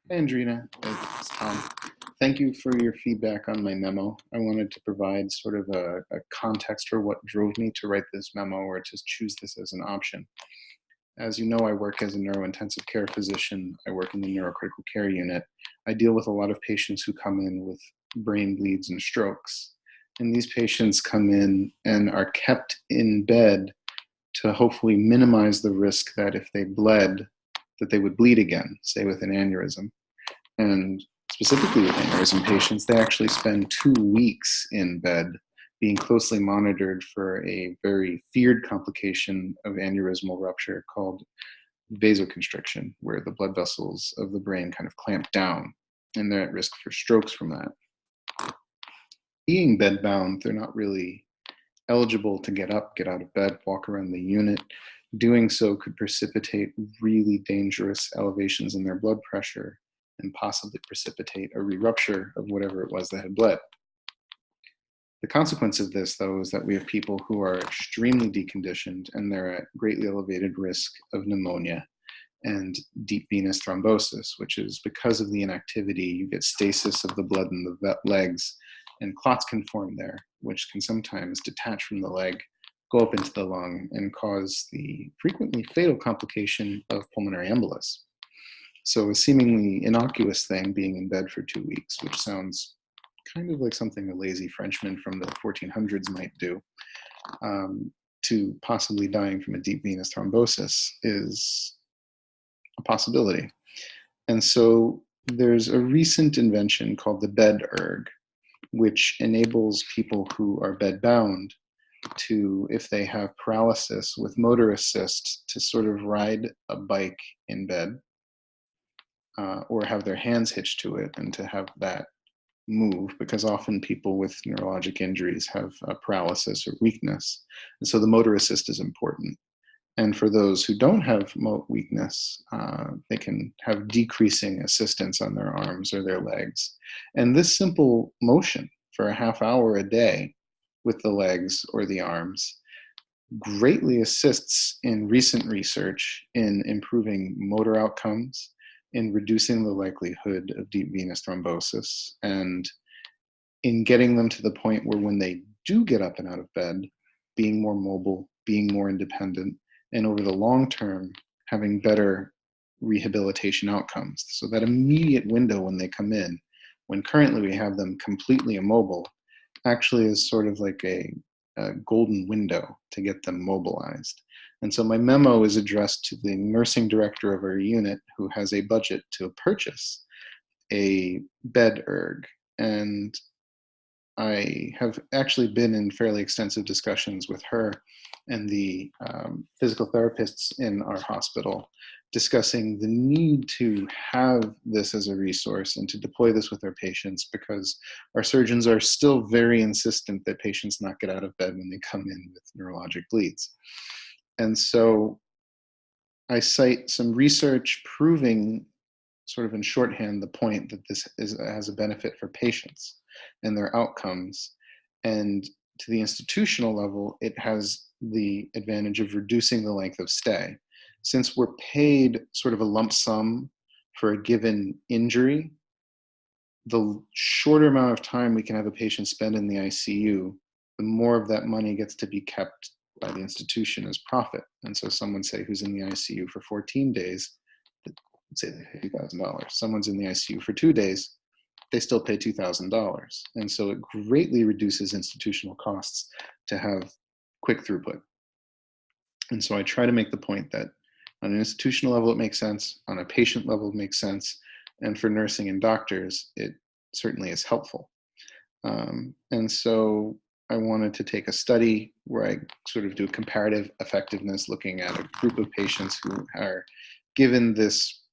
Hey, Andrina, it's Tom. Thank you for your feedback on my memo. I wanted to provide sort of a context for what drove me to write this memo or to choose this as an option. As you know, I work as a neurointensive care physician. I work in the neurocritical care unit. I deal with a lot of patients who come in with brain bleeds and strokes. And these patients come in and are kept in bed to hopefully minimize the risk that if they bled, that they would bleed again, say with an aneurysm. And specifically with aneurysm patients, they actually spend 2 weeks in bed being closely monitored for a very feared complication of aneurysmal rupture called vasoconstriction, where the blood vessels of the brain kind of clamp down and they're at risk for strokes from that. Being bedbound, they're not really eligible to get up, get out of bed, walk around the unit. Doing so could precipitate really dangerous elevations in their blood pressure and possibly precipitate a re-rupture of whatever it was that had bled. The consequence of this, though, is that we have people who are extremely deconditioned and they're at greatly elevated risk of pneumonia and deep venous thrombosis, which is because of the inactivity, you get stasis of the blood in the legs, and clots can form there, which can sometimes detach from the leg, go up into the lung, and cause the frequently fatal complication of pulmonary embolus. So a seemingly innocuous thing, being in bed for 2 weeks, which sounds kind of like something a lazy Frenchman from the 1400s might do, to possibly dying from a deep venous thrombosis is a possibility. And so there's a recent invention called the bed erg, which enables people who are bedbound to, if they have paralysis with motor assist, to sort of ride a bike in bed, or have their hands hitched to it and to have that move, because often people with neurologic injuries have paralysis or weakness. And so the motor assist is important. And for those who don't have weakness, they can have decreasing assistance on their arms or their legs. And this simple motion for a half hour a day with the legs or the arms greatly assists in recent research in improving motor outcomes, in reducing the likelihood of deep venous thrombosis, and in getting them to the point where when they do get up and out of bed, being more mobile, being more independent, and over the long term, having better rehabilitation outcomes. So that immediate window when they come in, when currently we have them completely immobile, actually is sort of like a golden window to get them mobilized. And so my memo is addressed to the nursing director of our unit who has a budget to purchase a bed erg. And I have actually been in fairly extensive discussions with her and the physical therapists in our hospital, discussing the need to have this as a resource and to deploy this with our patients, because our surgeons are still very insistent that patients not get out of bed when they come in with neurologic bleeds. And so I cite some research proving, sort of in shorthand, the point that has a benefit for patients and their outcomes. And to the institutional level, it has the advantage of reducing the length of stay. Since we're paid sort of a lump sum for a given injury, the shorter amount of time we can have a patient spend in the ICU, the more of that money gets to be kept by the institution as profit. And so someone, say, who's in the ICU for 14 days, let's say they pay $2,000. Someone's in the ICU for 2 days, they still pay $2,000. And so it greatly reduces institutional costs to have quick throughput. And so I try to make the point that on an institutional level, it makes sense. On a patient level, it makes sense. And for nursing and doctors, it certainly is helpful. And so I wanted to take a study where I sort of do comparative effectiveness, looking at a group of patients who are given this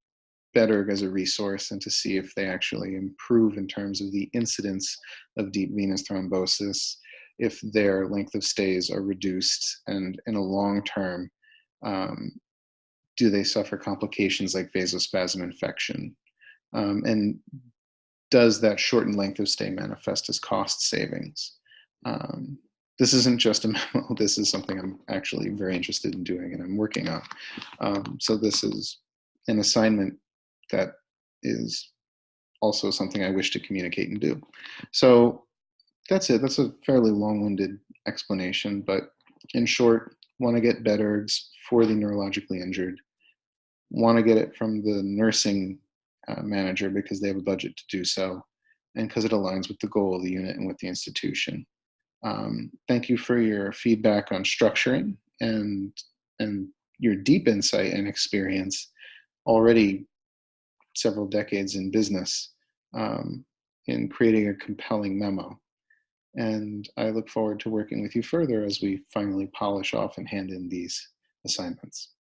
better as a resource, and to see if they actually improve in terms of the incidence of deep venous thrombosis, if their length of stays are reduced, and in a long term, do they suffer complications like vasospasm infection? And does that shortened length of stay manifest as cost savings? This isn't just a memo, this is something I'm actually very interested in doing and I'm working on. So this is an assignment that is also something I wish to communicate and do. So that's it. That's a fairly long-winded explanation, but in short, want to get bed ergs for the neurologically injured, want to get it from the nursing manager because they have a budget to do so, and because it aligns with the goal of the unit and with the institution. Thank you for your feedback on structuring and your deep insight and experience, already several decades in business, in creating a compelling memo. And I look forward to working with you further as we finally polish off and hand in these assignments.